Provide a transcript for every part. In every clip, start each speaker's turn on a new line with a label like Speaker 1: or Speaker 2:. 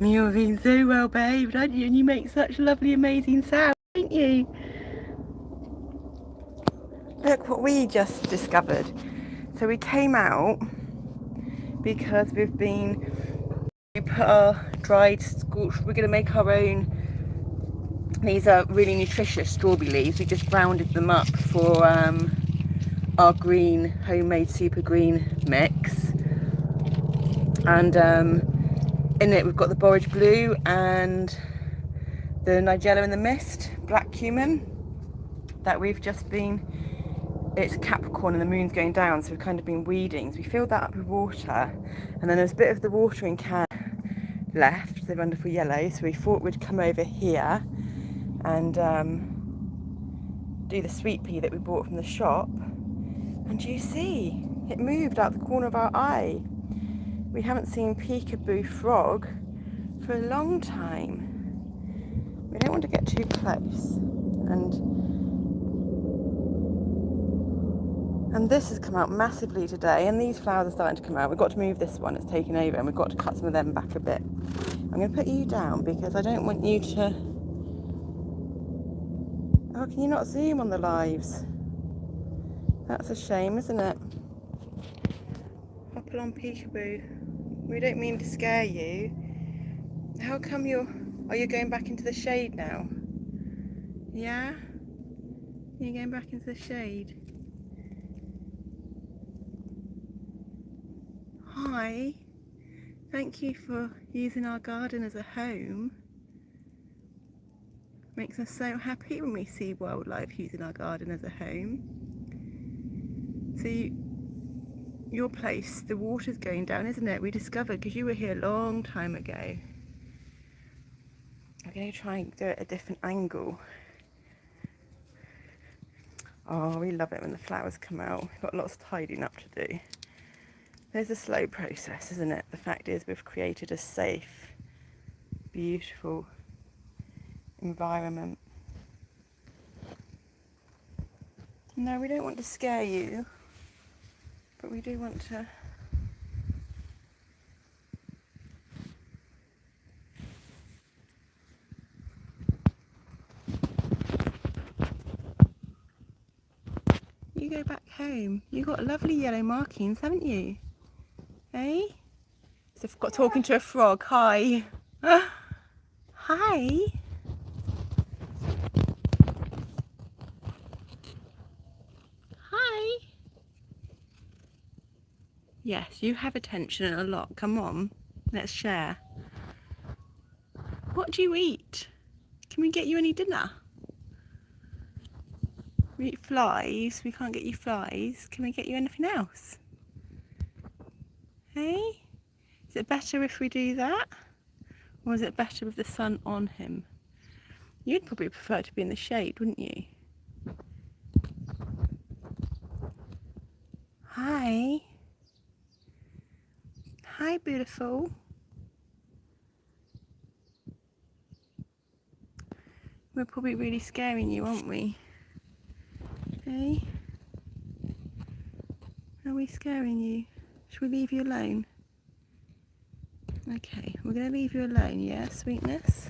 Speaker 1: You're being so well behaved, aren't you? And you make such lovely, amazing sounds, don't you? Look what we just discovered. So we came out because we put our dried scorched, we're going to make our own. These are really nutritious strawberry leaves. We just grounded them up for our green, homemade super green mix. And in it we've got the borage blue and the nigella in the mist, black cumin, that we've just been, it's Capricorn and the moon's going down, so we've kind of been weeding. So we filled that up with water, and then there's a bit of the watering can left, the wonderful yellow, so we thought we'd come over here and do the sweet pea that we bought from the shop. And you see, it moved out the corner of our eye. We haven't seen peekaboo frog for a long time. We don't want to get too close. And this has come out massively today, and these flowers are starting to come out. We've got to move this one, it's taken over, and we've got to cut some of them back a bit. I'm going to put you down because I don't want you to... Oh, can you not zoom on the lives? That's a shame, isn't it? Hop along, peekaboo. We don't mean to scare you. How come you're... Are you going back into the shade now? Yeah? You're going back into the shade? Hi. Thank you for using our garden as a home. Makes us so happy when we see wildlife using our garden as a home. So your place, the water's going down, isn't it? We discovered, because you were here a long time ago. I'm going to try and do it at a different angle. Oh, we love it when the flowers come out. We've got lots of tidying up to do. There's a slow process, isn't it? The fact is we've created a safe, beautiful environment. No, we don't want to scare you, but we do want to... You go back home. You've got lovely yellow markings, haven't you? Hey? So I've got talking to a frog. Hi. Hi. Hi. Yes, you have attention a lot. Come on, let's share. What do you eat? Can we get you any dinner? We eat flies. We can't get you flies. Can we get you anything else? Hey? Is it better if we do that? Or is it better with the sun on him? You'd probably prefer to be in the shade, wouldn't you? Hi. Hi, beautiful. We're probably really scaring you, aren't we? Hey? Are we scaring you? Should we leave you alone? Okay, we're going to leave you alone, yeah, sweetness?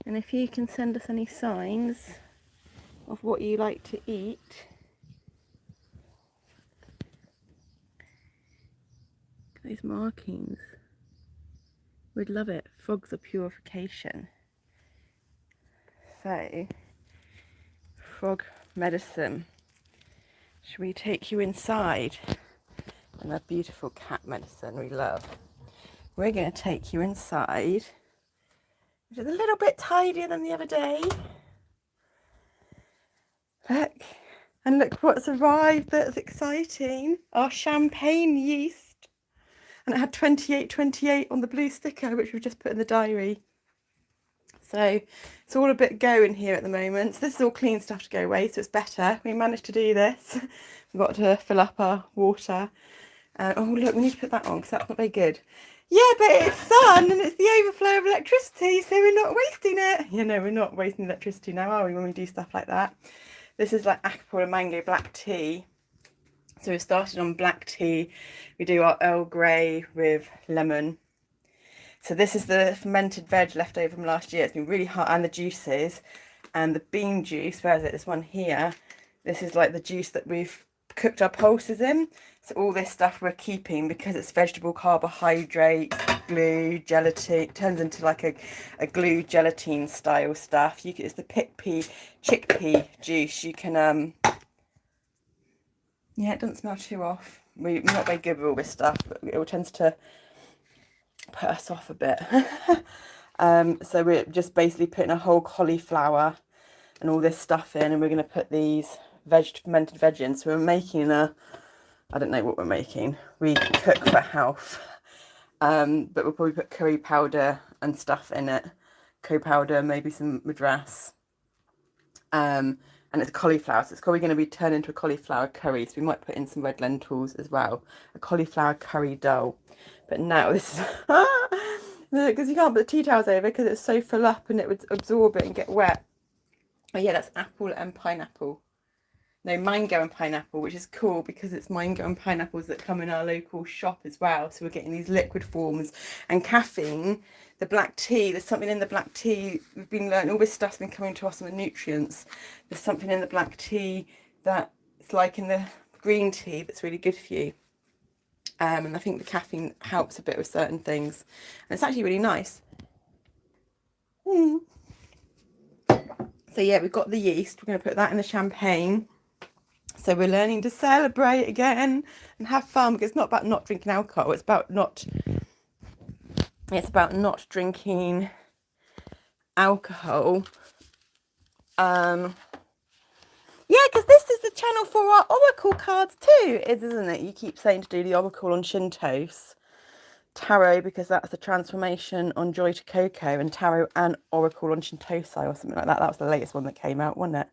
Speaker 1: And if you can send us any signs of what you like to eat. Those markings. We'd love it. Frogs are purification. So, frog medicine. Should we take you inside? And that beautiful cat medicine we love. We're going to take you inside, which is a little bit tidier than the other day. Look, and look what's arrived that's exciting. Our champagne yeast. And it had 2828 on the blue sticker, which we've just put in the diary. So it's all a bit going here at the moment. So this is all clean stuff to go away, so it's better. We managed to do this. We've got to fill up our water. Oh look, we need to put that on because that's not very good. Yeah, but it's sun and it's the overflow of electricity, so we're not wasting it. You know, we're not wasting electricity now, are we, when we do stuff like that? This is like Acapulco mango black tea. So we started on black tea. We do our Earl Grey with lemon. So this is the fermented veg left over from last year. It's been really hot, and the juices, and the bean juice. Where is it? This one here. This is like the juice that we've cooked our pulses in. So all this stuff we're keeping because it's vegetable carbohydrates, glue, gelatin. Turns into like a glue gelatine style stuff. It's the chickpea juice. You can yeah, it doesn't smell too off. We're not very good with all this stuff, but it tends to put us off a bit. So we're just basically putting a whole cauliflower and all this stuff in, and we're going to put these fermented veg in. So we're making I don't know what we're making. We cook for health, but we'll probably put curry powder and stuff in it. Curry powder, maybe some madras. And it's cauliflower, so it's probably going to be turned into a cauliflower curry. So we might put in some red lentils as well. A cauliflower curry dough. But now this is because you can't put the tea towels over because it's so full up and it would absorb it and get wet. Oh yeah, that's apple and pineapple. No, mango and pineapple, which is cool because it's mango and pineapples that come in our local shop as well. So we're getting these liquid forms. And caffeine, the black tea, there's something in the black tea. We've been learning, all this stuff's been coming to us on the nutrients. There's something in the black tea that it's like in the green tea that's really good for you. And I think the caffeine helps a bit with certain things. And it's actually really nice. So yeah, we've got the yeast. We're going to put that in the champagne. So we're learning to celebrate again and have fun, because it's not about not drinking alcohol. It's about not drinking alcohol. Yeah, because this is the channel for our oracle cards too, isn't it? You keep saying to do the oracle on Shintos. Tarot, because that's the transformation on Joy to Coco, and tarot and oracle on Shintosai or something like that. That was the latest one that came out, wasn't it?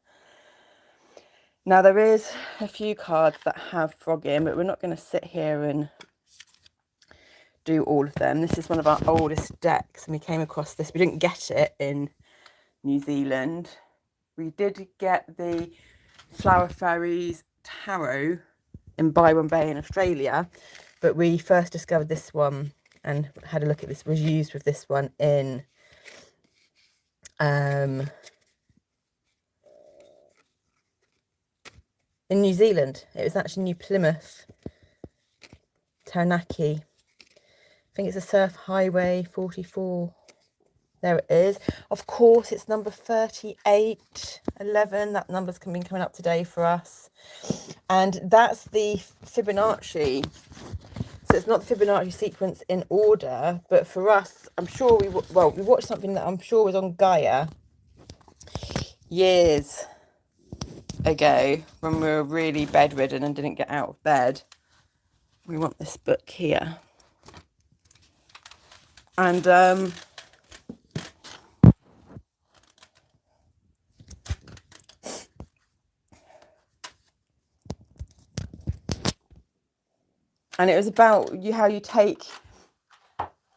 Speaker 1: Now there is a few cards that have frog in, but we're not going to sit here and do all of them. This is one of our oldest decks, and we came across this. We didn't get it in New Zealand. We did get the Flower Fairies Tarot in Byron Bay in Australia, but we first discovered this one and had a look at this. It was used with this one in New Zealand. It was actually New Plymouth, Taranaki. I think it's a Surf Highway 44. There it is. Of course, it's number 3811. That number's been coming up today for us. And that's the Fibonacci. So it's not the Fibonacci sequence in order, but for us, I'm sure we watched something that I'm sure was on Gaia years ago when we were really bedridden and didn't get out of bed. We want this book here. And it was about how you take,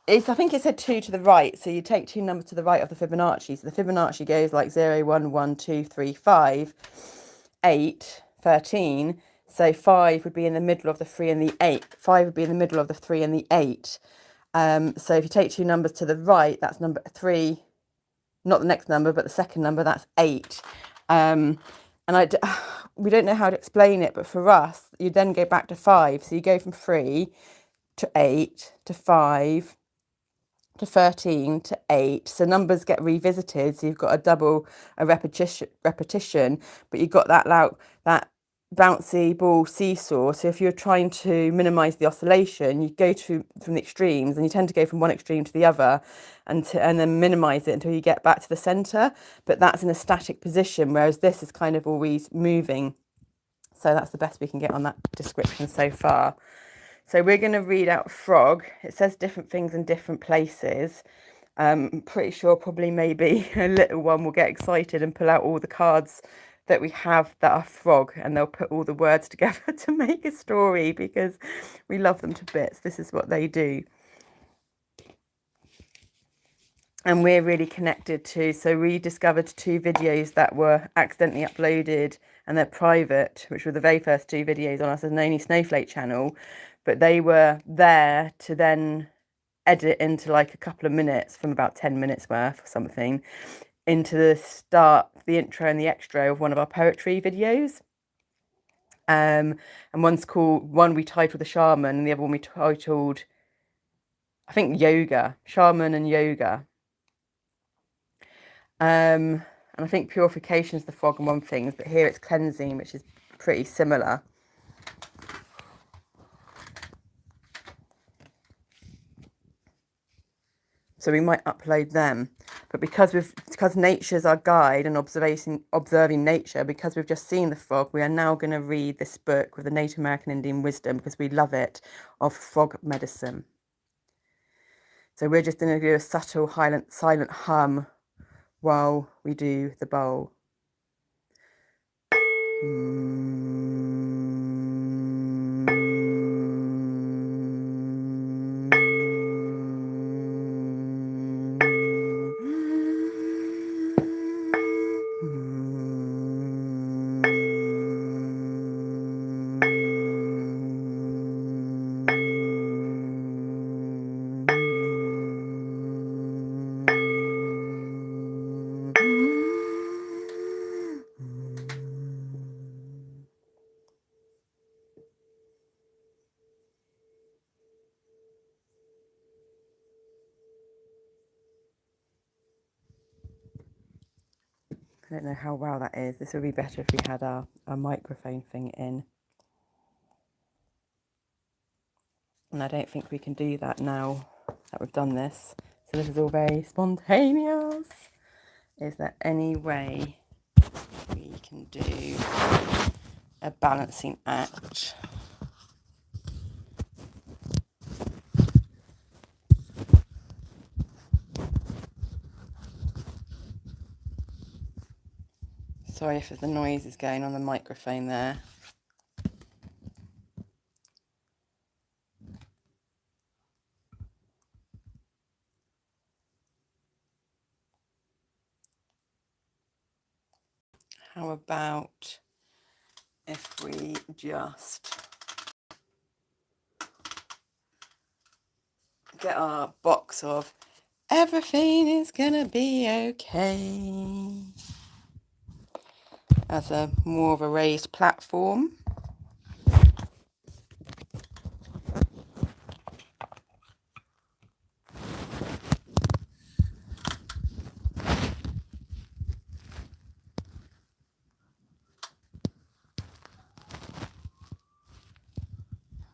Speaker 1: I think it said 2 to the right, so you take 2 numbers to the right of the Fibonacci. So the Fibonacci goes like 0, 1, 1, 2, 3, 5, 8, 13. So 5 would be in the middle of the 3 and the 8. 5 would be in the middle of the 3 and the 8. So if you take 2 numbers to the right, that's number 3, not the next number, but the second number, that's 8. And we don't know how to explain it, but for us, you then go back to 5. So you go from 3 to 8 to 5 to 13 to 8. So numbers get revisited. So you've got a repetition, but you've got that bouncy ball seesaw. So if you're trying to minimize the oscillation, you go from the extremes, and you tend to go from one extreme to the other and then minimize it until you get back to the center. But that's in a static position, whereas this is kind of always moving. So that's the best we can get on that description so far. So we're going to read out frog. It says different things in different places. I'm pretty sure probably maybe a little one will get excited and pull out all the cards that we have that are frog, and they'll put all the words together to make a story, because we love them to bits. This is what they do. And we're really connected to, so we discovered 2 videos that were accidentally uploaded, and they're private, which were the very first 2 videos on our Noni Snowflake channel, but they were there to then edit into like a couple of minutes from about 10 minutes worth or something into the intro and the extra of one of our poetry videos. And one we titled The Shaman, and the other one we titled, I think, Yoga, Shaman and Yoga. And I think purification is the frog and one thing, but here it's cleansing, which is pretty similar. So we might upload them, but because nature's our guide and observing nature, because we've just seen the frog, we are now going to read this book with the Native American Indian wisdom, because we love it, of frog medicine. So we're just going to do a subtle silent hum while we do the bowl. I don't know how well that is. This would be better if we had our microphone thing in. And I don't think we can do that now that we've done this. So this is all very spontaneous. Is there any way we can do a balancing act? Sorry if the noise is going on the microphone there. How about if we just get our box of everything is gonna be okay as a more of a raised platform.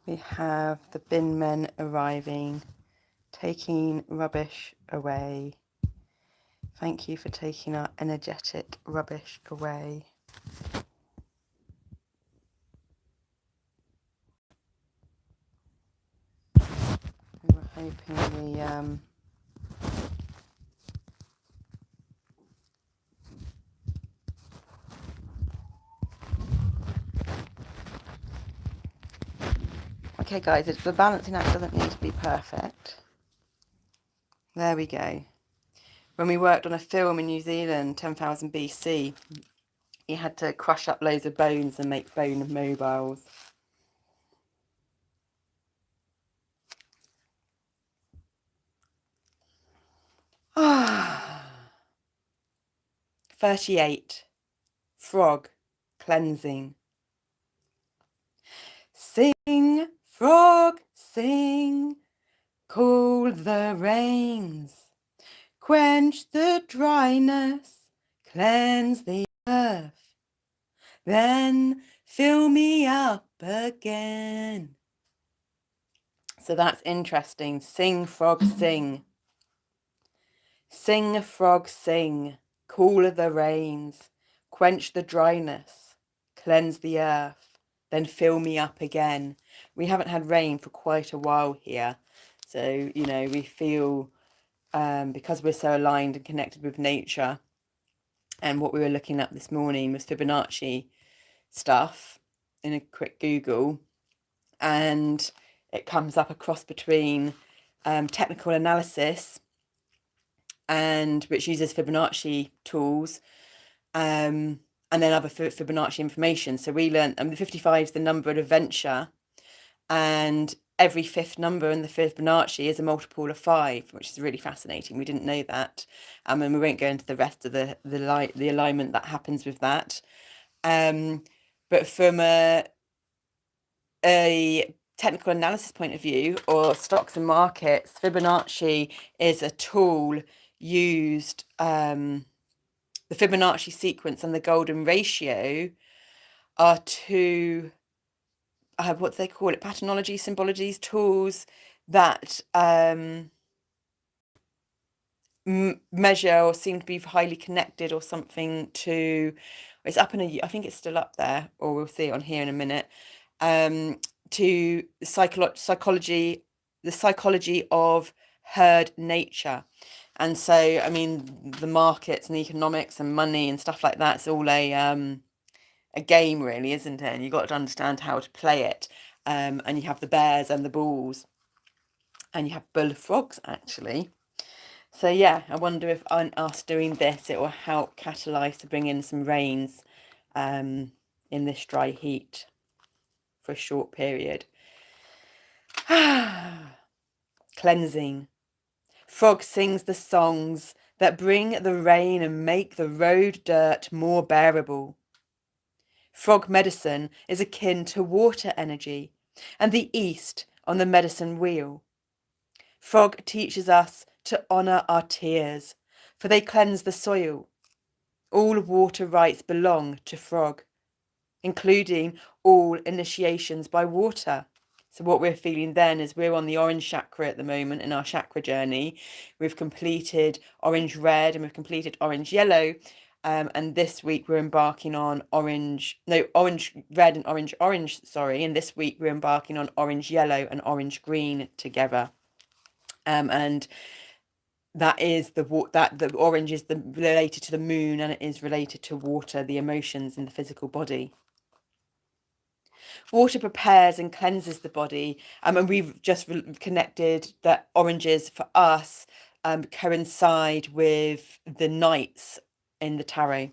Speaker 1: We have the bin men arriving, taking rubbish away. Thank you for taking our energetic rubbish away. We were hoping the okay guys, the balancing act doesn't need to be perfect. There we go. When we worked on a film in New Zealand, 10,000 BC, you had to crush up loads of bones and make bone mobiles. Ah. 38. Frog cleansing. Sing, frog, sing, cool the rains, quench the dryness, cleanse the earth, then fill me up again. So that's interesting. Sing, frog, sing. Sing, frog, sing, cool the rains, quench the dryness, cleanse the earth, then fill me up again. We haven't had rain for quite a while here. So, you know, we feel, because we're so aligned and connected with nature, and what we were looking at this morning was Fibonacci stuff in a quick Google, and it comes up a cross between technical analysis, and which uses Fibonacci tools, and then other Fibonacci information. So we learned the 55 is the number of adventure, and every fifth number in the Fibonacci is a multiple of 5, which is really fascinating. We didn't know that. And we won't go into the rest of the alignment that happens with that. But from a technical analysis point of view, or stocks and markets, Fibonacci is a tool used. The Fibonacci sequence and the golden ratio are two, what do they call it, paternology, symbologies, tools that measure or seem to be highly connected or something to, it's up in I think it's still up there, or we'll see it on here in a minute, to psychology, the psychology of herd nature. And so, I mean, the markets and the economics and money and stuff like that's all a game, really, isn't it? And you've got to understand how to play it. And you have the bears and the bulls, and you have bullfrogs, actually. So yeah, I wonder if us doing this, it will help catalyse to bring in some rains in this dry heat for a short period. Cleansing. Frog sings the songs that bring the rain and make the road dirt more bearable. Frog medicine is akin to water energy and the east on the medicine wheel. Frog teaches us to honour our tears, for they cleanse the soil. All water rites belong to Frog, including all initiations by water. So what we're feeling then is we're on the orange chakra at the moment in our chakra journey. We've completed orange red and we've completed orange yellow. And this week we're embarking on orange red and orange, sorry. And this week we're embarking on orange yellow and orange green together. And that is the orange is related to the moon, and it is related to water, the emotions in the physical body. Water prepares and cleanses the body, and we've just connected that oranges for us coincide with the knights in the tarot.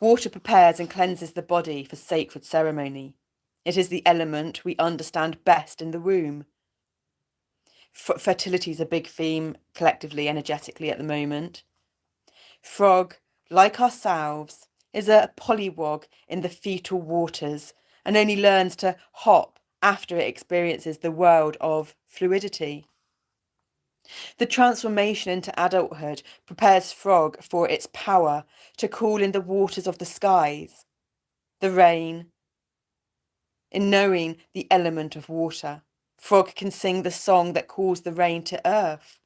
Speaker 1: Water prepares and cleanses the body for sacred ceremony. It is the element we understand best in the womb. Fertility is a big theme collectively, energetically at the moment. Frog, like ourselves, is a pollywog in the fetal waters and only learns to hop after it experiences the world of fluidity. The transformation into adulthood prepares Frog for its power to call in the waters of the skies, the rain. In knowing the element of water, Frog can sing the song that calls the rain to earth.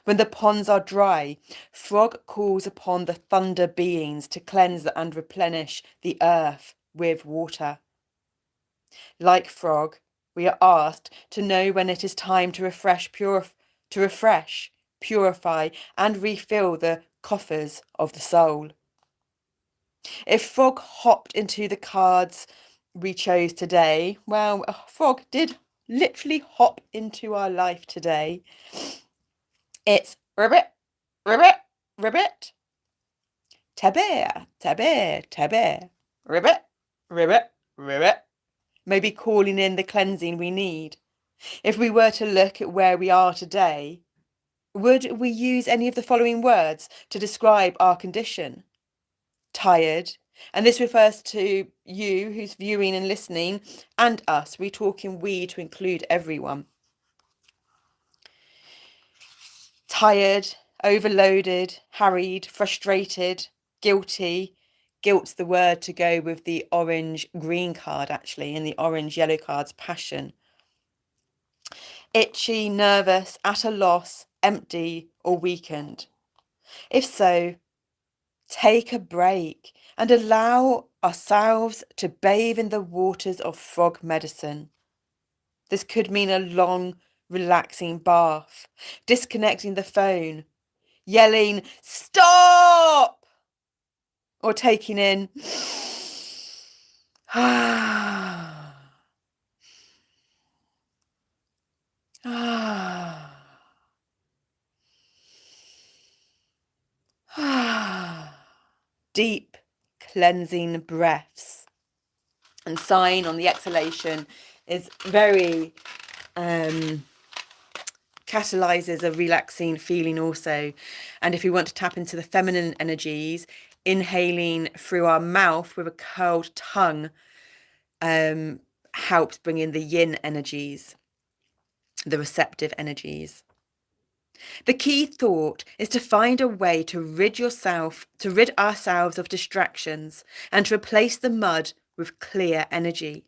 Speaker 1: When the ponds are dry, Frog calls upon the thunder beings to cleanse and replenish the earth with water. Like Frog, we are asked to know when it is time to refresh, purify, and refill the coffers of the soul. If Frog hopped into the cards we chose today, well, Frog did literally hop into our life today. It's ribbit, ribbit, ribbit, tabir, tabir, tabir, ribbit, ribbit, ribbit. Maybe calling in the cleansing we need. If we were to look at where we are today, would we use any of the following words to describe our condition? Tired. And this refers to you who's viewing and listening, and us. We're talking we to include everyone. Tired, overloaded, harried, frustrated, guilty. Guilt's the word to go with the orange green card, actually, and the orange yellow card's passion. Itchy, nervous, at a loss, empty, or weakened. If so, take a break and allow ourselves to bathe in the waters of Frog medicine. This could mean a long, relaxing bath, disconnecting the phone, yelling, "Stop!" or taking in, deep cleansing breaths, and sighing on the exhalation is very catalyzes a relaxing feeling also. And if we want to tap into the feminine energies, inhaling through our mouth with a curled tongue helps bring in the yin energies, the receptive energies. The key thought is to find a way to rid ourselves of distractions and to replace the mud with clear energy.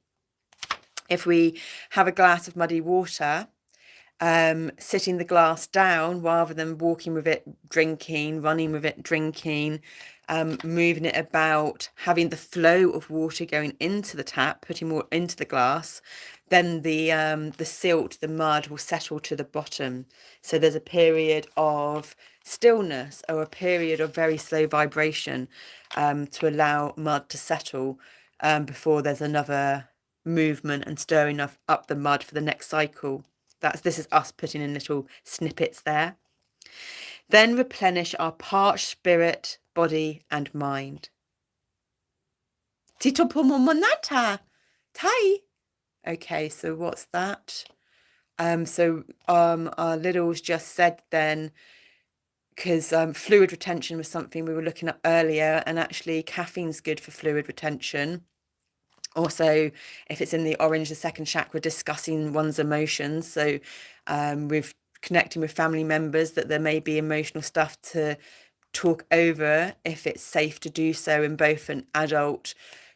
Speaker 1: If we have a glass of muddy water, sitting the glass down rather than walking with it, drinking, running with it, drinking, moving it about, having the flow of water going into the tap, putting more into the glass, then the silt, the mud will settle to the bottom. So there's a period of stillness or a period of very slow vibration to allow mud to settle before there's another movement and stirring up the mud for the next cycle. This is us putting in little snippets there. Then replenish our parched spirit, body, and mind. Tito pomomonata, tai. Okay, so what's that? Our littles just said then, because fluid retention was something we were looking at earlier, and actually caffeine's good for fluid retention. Also, if it's in the orange, the second chakra, discussing one's emotions. So with connecting with family members, that there may be emotional stuff to talk over if it's safe to do so in both an adult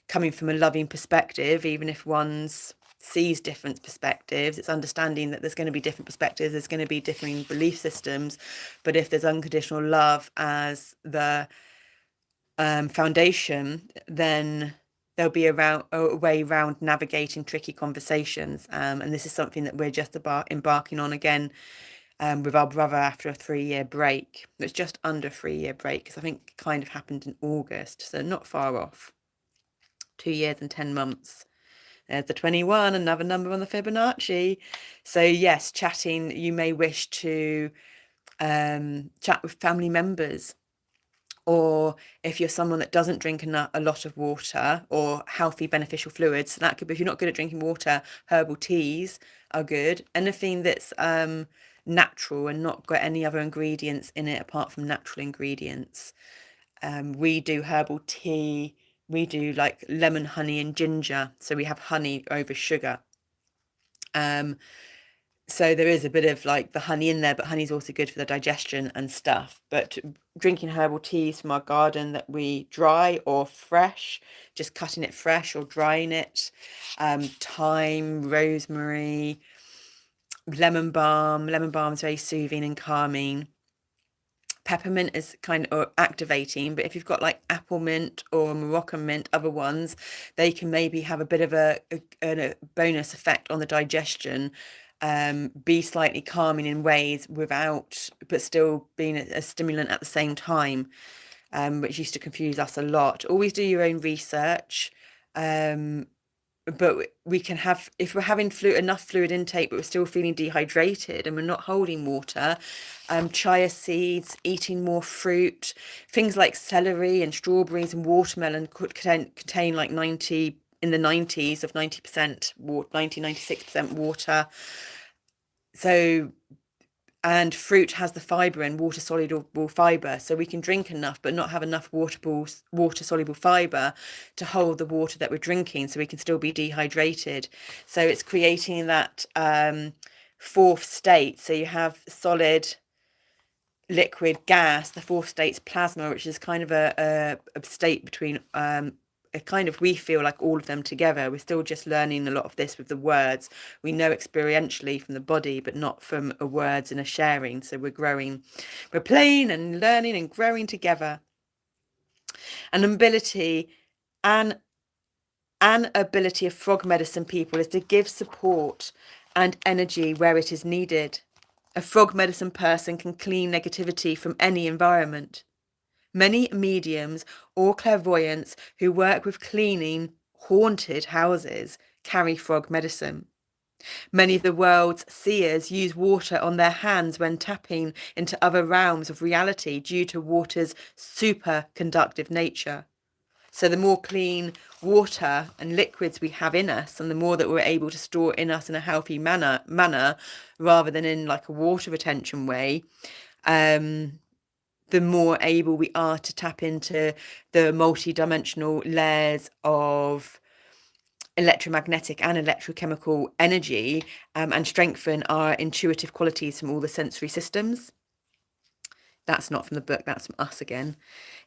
Speaker 1: coming from a loving perspective, even if one's sees different perspectives. It's understanding that there's going to be different perspectives, there's going to be differing belief systems, but if there's unconditional love as the foundation, then there'll be a way around navigating tricky conversations. And this is something that we're just embarking on again with our brother after a 3-year break. It's just under a 3-year break, because I think it kind of happened in August, so not far off. 2 years and 10 months. There's the 21, another number on the Fibonacci. So yes, chatting, you may wish to chat with family members, or if you're someone that doesn't drink a lot of water or healthy beneficial fluids, so that could be, if you're not good at drinking water, herbal teas are good. Anything that's natural and not got any other ingredients in it apart from natural ingredients. We do herbal tea. We do like lemon, honey, and ginger. So we have honey over sugar. So there is a bit of like the honey in there, but honey's also good for the digestion and stuff. But drinking herbal teas from our garden that we dry or fresh, just cutting it fresh or drying it, thyme, rosemary, lemon balm. Lemon balm is very soothing and calming. Peppermint is kind of activating, but if you've got like apple mint or Moroccan mint, other ones, they can maybe have a bit of a bonus effect on the digestion, be slightly calming in ways but still being a stimulant at the same time, which used to confuse us a lot. Always do your own research. But we can have, if we're having enough fluid intake, but we're still feeling dehydrated and we're not holding water, chia seeds, eating more fruit, things like celery and strawberries and watermelon could contain like 90% water, 96% water. So, and fruit has the fiber and water soluble fiber, so we can drink enough but not have enough water soluble fiber to hold the water that we're drinking, so we can still be dehydrated. So it's creating that fourth state. So you have solid, liquid, gas. The fourth state's plasma, which is kind of a state between we feel like all of them together. We're still just learning a lot of this with the words. We know experientially from the body, but not from a words and a sharing. So we're playing and learning and growing together. An ability of frog medicine people is to give support and energy where it is needed. A frog medicine person can clean negativity from any environment. Many mediums or clairvoyants who work with cleaning haunted houses carry frog medicine. Many of the world's seers use water on their hands when tapping into other realms of reality due to water's superconductive nature. So the more clean water and liquids we have in us, and the more that we're able to store in us in a healthy manner rather than in like a water retention way, the more able we are to tap into the multi-dimensional layers of electromagnetic and electrochemical energy, and strengthen our intuitive qualities from all the sensory systems. That's not from the book, that's from us again.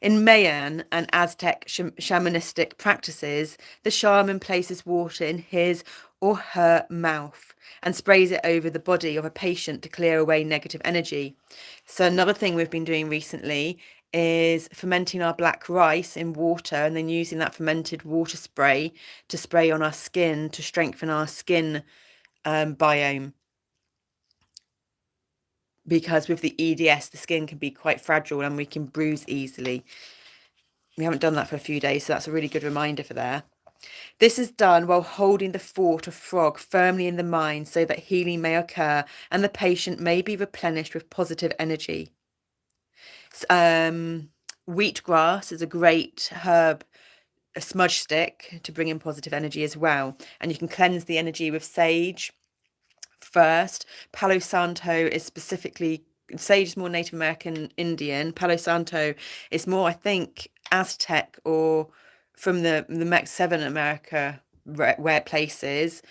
Speaker 1: In Mayan and Aztec shamanistic practices, the shaman places water in his or her mouth and sprays it over the body of a patient to clear away negative energy. So another thing we've been doing recently is fermenting our black rice in water and then using that fermented water spray to spray on our skin to strengthen our skin biome. Because with the EDS, the skin can be quite fragile and we can bruise easily. We haven't done that for a few days, so that's a really good reminder for there. This is done while holding the thought of frog firmly in the mind so that healing may occur and the patient may be replenished with positive energy. Wheatgrass is a great herb, a smudge stick to bring in positive energy as well. And you can cleanse the energy with sage first. Palo Santo is specifically, sage is more Native American Indian. Palo Santo is more, I think, Aztec or from the Seven America where places.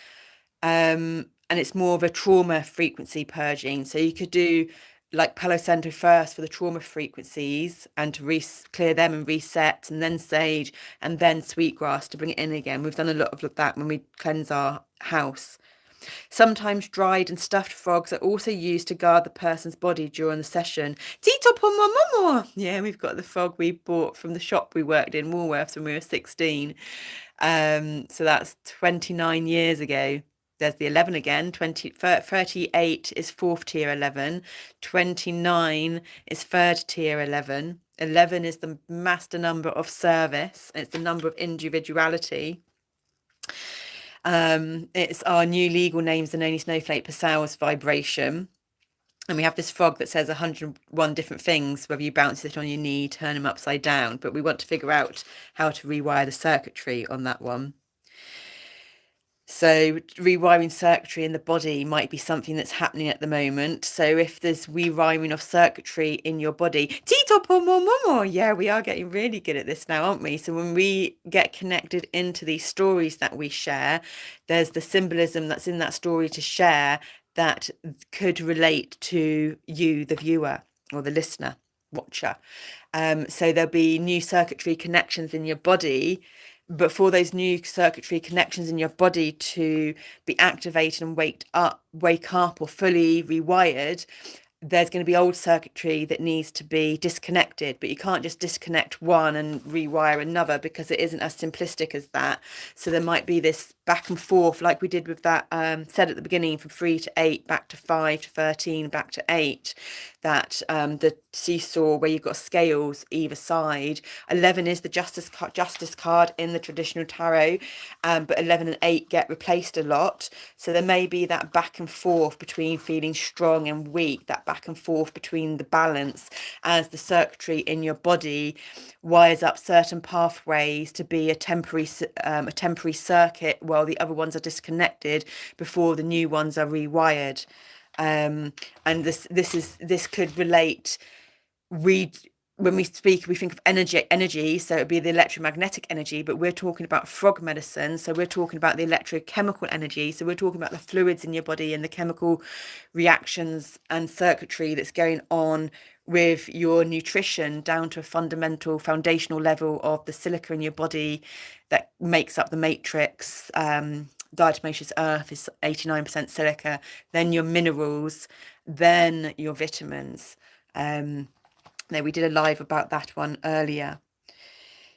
Speaker 1: And it's more of a trauma frequency purging. So you could do like Palo Santo first for the trauma frequencies and to clear them and reset, and then sage, and then sweetgrass to bring it in again. We've done a lot of that when we cleanse our house. Sometimes dried and stuffed frogs are also used to guard the person's body during the session. Tito Pomomomo! Yeah, we've got the frog we bought from the shop we worked in, Woolworths, when we were 16. So that's 29 years ago. There's the 11 again. 38 is fourth tier 11. 29 is third tier 11. 11 is the master number of service. It's the number of individuality. It's our new legal names, the Noni Snowflake Pasau's vibration. And we have this frog that says 101 different things, whether you bounce it on your knee, turn them upside down. But we want to figure out how to rewire the circuitry on that one. So rewiring circuitry in the body might be something that's happening at the moment. So if there's rewiring of circuitry in your body, Tito Pomomomo, yeah, we are getting really good at this now, aren't we? So when we get connected into these stories that we share, there's the symbolism that's in that story to share that could relate to you, the viewer or the listener, watcher. So there'll be new circuitry connections in your body. But for those new circuitry connections in your body to be activated and wake up or fully rewired, there's going to be old circuitry that needs to be disconnected, but you can't just disconnect one and rewire another because it isn't as simplistic as that. So there might be this back and forth, like we did with that said at the beginning, from 3 to 8, back to 5 to 13, back to 8, that the seesaw where you've got scales either side. 11 is the justice card in the traditional tarot, but 11 and 8 get replaced a lot. So there may be that back and forth between feeling strong and weak, that back and forth between the balance as the circuitry in your body wires up certain pathways to be a temporary circuit while the other ones are disconnected before the new ones are rewired. And this could relate. When we speak, we think of energy, so it'd be the electromagnetic energy, but we're talking about frog medicine, so we're talking about the electrochemical energy, so we're talking about the fluids in your body and the chemical reactions and circuitry that's going on with your nutrition down to a fundamental foundational level of the silica in your body that makes up the matrix. Diatomaceous earth is 89% silica, then your minerals, then your vitamins. We did a live about that one earlier.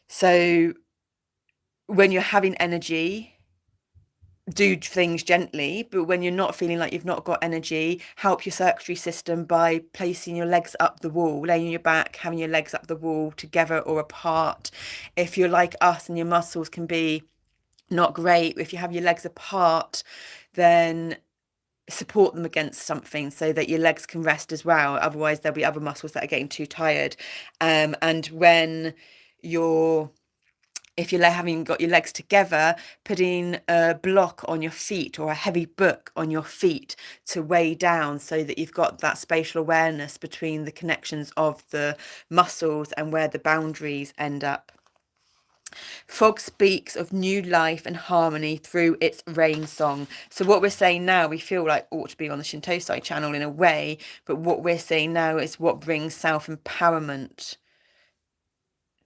Speaker 1: So when you're having energy, do things gently, but when you're not feeling like you've not got energy, help your circuitry system by placing your legs up the wall, laying on your back, having your legs up the wall together or apart. If you're like us and your muscles can be not great, if you have your legs apart, then support them against something so that your legs can rest as well. Otherwise there'll be other muscles that are getting too tired. And when you're if you're having got your legs together, putting a block on your feet or a heavy book on your feet to weigh down, so that you've got that spatial awareness between the connections of the muscles and where the boundaries end up. Frog speaks of new life and harmony through its rain song. So what we're saying now, we feel like ought to be on the Shintosai channel in a way, but what we're saying now is what brings self-empowerment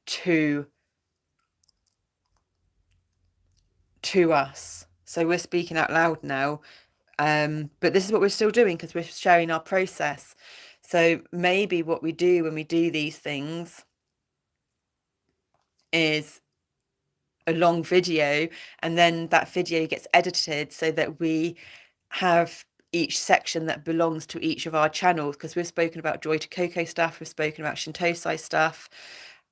Speaker 1: to us. So we're speaking out loud now, but this is what we're still doing because we're sharing our process. So maybe what we do when we do these things is a long video, and then that video gets edited so that we have each section that belongs to each of our channels, because we've spoken about Joy to Coco stuff, we've spoken about Shintosai stuff,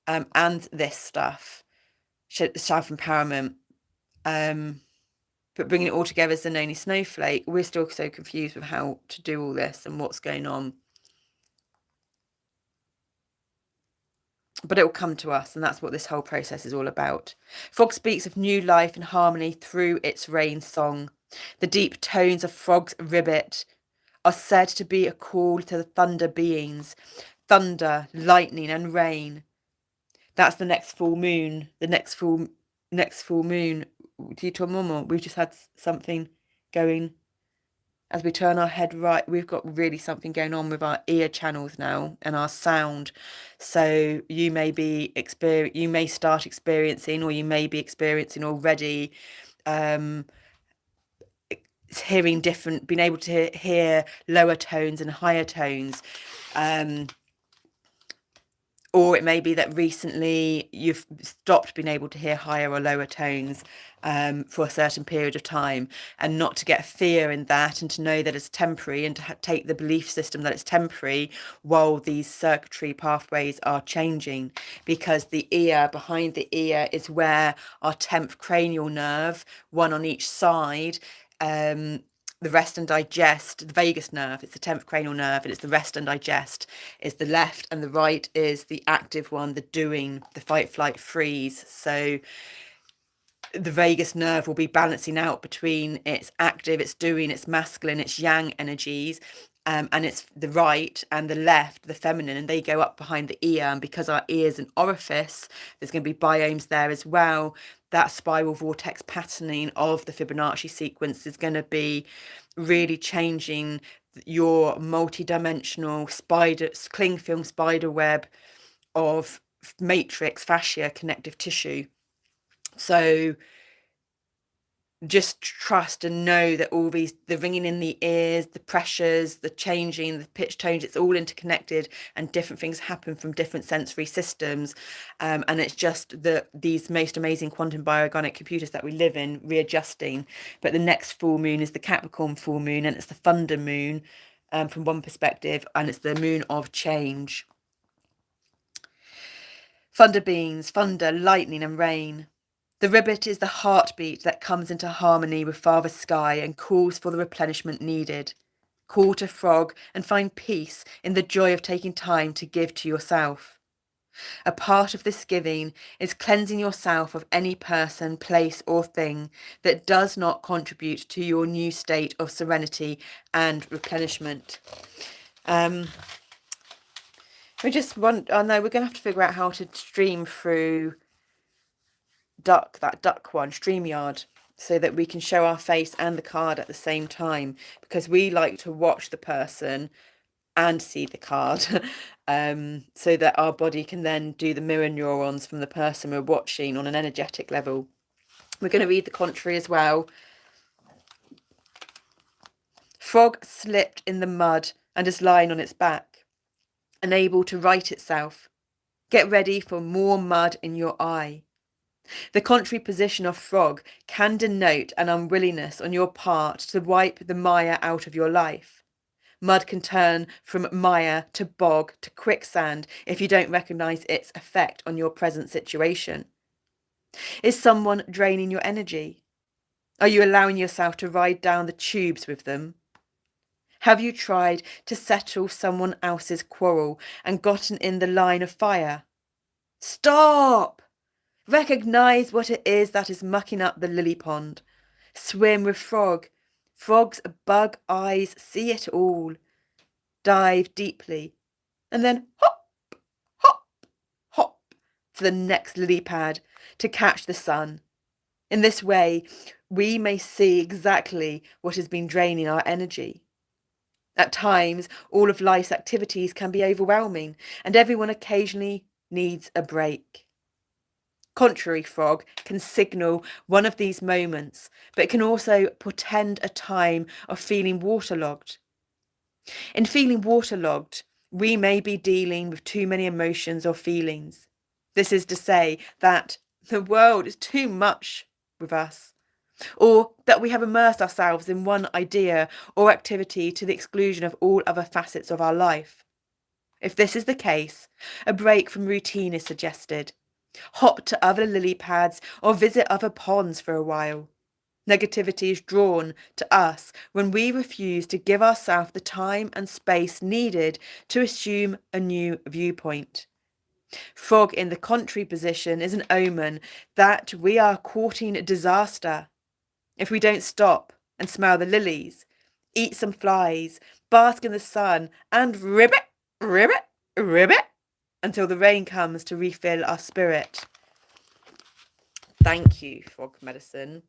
Speaker 1: and this stuff, self-empowerment, but bringing it all together as the Noni Snowflake. We're still so confused with how to do all this and what's going on. But it will come to us, and that's what this whole process is all about. Frog speaks of new life and harmony through its rain song. The deep tones of Frog's ribbit are said to be a call to the thunder beings. Thunder, lightning and rain. That's the next full moon. The next full moon. Dito Momo, we've just had something going. As we turn our head right, we've got really something going on with our ear channels now and our sound. So you may start experiencing, or you may be experiencing already, hearing different, being able to hear lower tones and higher tones. Or it may be that recently you've stopped being able to hear higher or lower tones for a certain period of time, and not to get fear in that, and to know that it's temporary, and to take the belief system that it's temporary while these circuitry pathways are changing, because the ear, behind the ear, is where our 10th cranial nerve, one on each side, the rest and digest, the vagus nerve, it's the 10th cranial nerve, and it's the rest and digest is the left, and the right is the active one, the doing, the fight, flight, freeze. So the vagus nerve will be balancing out between its active, its doing, its masculine, its yang energies, and it's the right and the left, the feminine, and they go up behind the ear. And because our ear is an orifice, there's going to be biomes there as well. That spiral vortex patterning of the Fibonacci sequence is going to be really changing your multi-dimensional cling film spider web of matrix, fascia, connective tissue. So just trust and know that all these, the ringing in the ears, the pressures, the changing, the pitch tones, it's all interconnected, and different things happen from different sensory systems. And it's just these most amazing quantum bioorganic computers that we live in readjusting. But the next full moon is the Capricorn full moon, and it's the thunder moon from one perspective, and it's the moon of change. Thunder beings, thunder, lightning and rain. The ribbit is the heartbeat that comes into harmony with Father Sky and calls for the replenishment needed. Call to Frog and find peace in the joy of taking time to give to yourself. A part of this giving is cleansing yourself of any person, place or thing that does not contribute to your new state of serenity and replenishment. We just want, oh no, we're going to have to figure out how to stream through that duck one, StreamYard, so that we can show our face and the card at the same time, because we like to watch the person and see the card, so that our body can then do the mirror neurons from the person we're watching on an energetic level. We're going to read the contrary as well. Frog slipped in the mud and is lying on its back, unable to right itself. Get ready for more mud in your eye. The contrary position of Frog can denote an unwillingness on your part to wipe the mire out of your life. Mud can turn from mire to bog to quicksand if you don't recognise its effect on your present situation. Is someone draining your energy? Are you allowing yourself to ride down the tubes with them? Have you tried to settle someone else's quarrel and gotten in the line of fire? Stop! Recognise what it is that is mucking up the lily pond. Swim with frog. Frog's bug eyes see it all. Dive deeply, and then hop, hop, hop to the next lily pad to catch the sun. In this way, we may see exactly what has been draining our energy. At times, all of life's activities can be overwhelming, and everyone occasionally needs a break. Contrary frog can signal one of these moments, but it can also portend a time of feeling waterlogged. In feeling waterlogged, we may be dealing with too many emotions or feelings. This is to say that the world is too much with us, or that we have immersed ourselves in one idea or activity to the exclusion of all other facets of our life. If this is the case, a break from routine is suggested. Hop to other lily pads or visit other ponds for a while. Negativity is drawn to us when we refuse to give ourselves the time and space needed to assume a new viewpoint. Frog in the contrary position is an omen that we are courting disaster. If we don't stop and smell the lilies, eat some flies, bask in the sun, and ribbit, ribbit, ribbit, until the rain comes to refill our spirit. Thank you, frog medicine.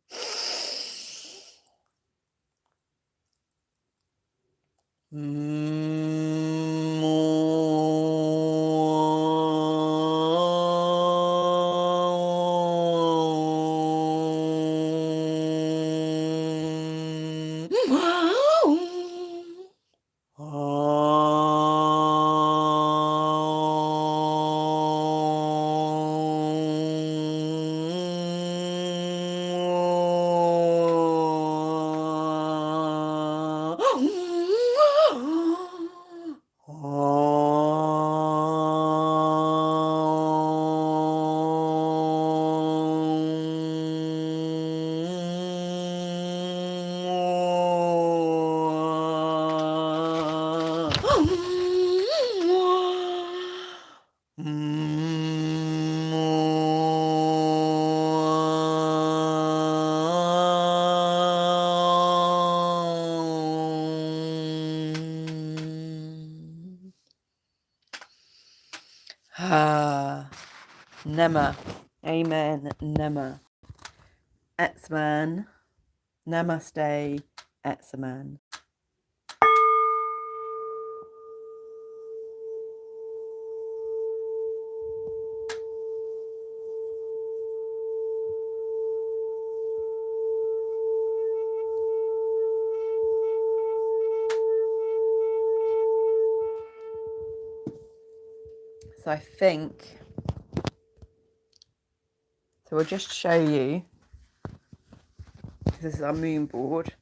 Speaker 1: Nema. Amen. Nema. Etzman. Namaste. Etzaman. So I think, so we'll just show you, because this is our moon board,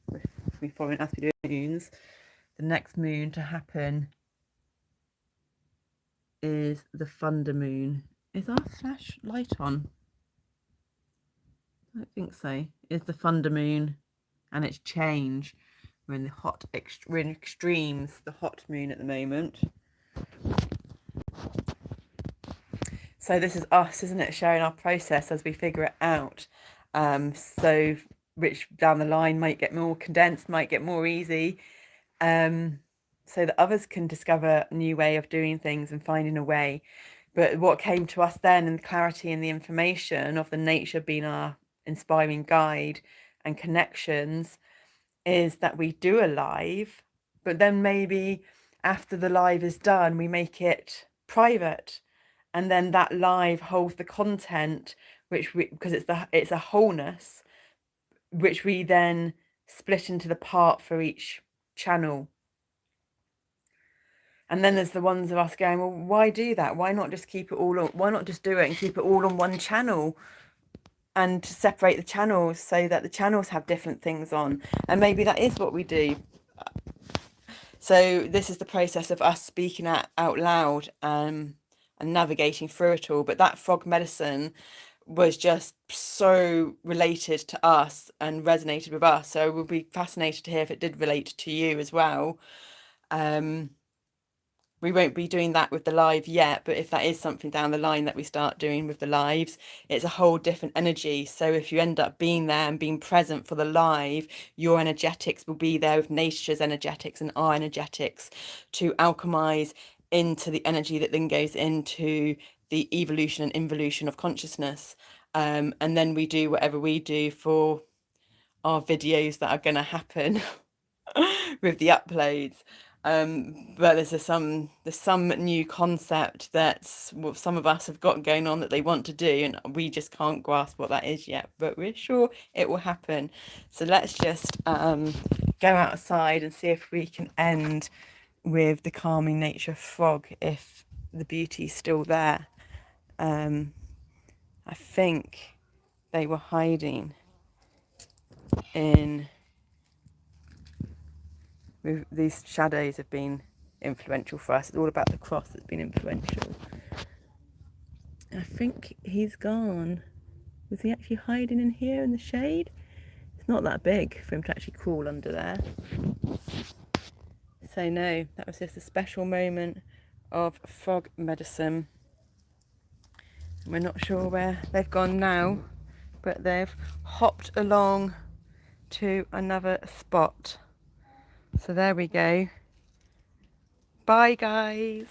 Speaker 1: we're following as we do moons. The next moon to happen is the Thunder Moon. Is our flash light on? I don't think so. It's the Thunder Moon, and it's change. We're in the we're in extremes, the hot moon at the moment. So this is us, isn't it, sharing our process as we figure it out. So which down the line might get more condensed, might get more easy, so that others can discover a new way of doing things and finding a way. But what came to us then, and the clarity and the information of the nature being our inspiring guide and connections, is that we do a live, but then maybe after the live is done, we make it private. And then that live holds the content, because it's a wholeness, which we then split into the part for each channel. And then there's the ones of us going, well, why do that? Why not just keep it all on? Why not just do it and keep it all on one channel, and to separate the channels so that the channels have different things on? And maybe that is what we do. So this is the process of us speaking out loud and navigating through it all. But that frog medicine was just so related to us and resonated with us. So we'll be fascinated to hear if it did relate to you as well. we won't be doing that with the live yet, but if that is something down the line that we start doing with the lives, it's a whole different energy. So if you end up being there and being present for the live, your energetics will be there with nature's energetics and our energetics to alchemize into the energy that then goes into the evolution and involution of consciousness. And then we do whatever we do for our videos that are going to happen with the uploads. But there's some new concept that some of us have got going on that they want to do, and we just can't grasp what that is yet. But we're sure it will happen. So let's just go outside and see if we can end with the calming nature of frog, if the beauty's still there. I think they were hiding in. These shadows have been influential for us. It's all about the cross that's been influential. I think he's gone. Was he actually hiding in here in the shade? It's not that big for him to actually crawl under there. So no, that was just a special moment of frog medicine. We're not sure where they've gone now, but they've hopped along to another spot. So there we go. Bye, guys.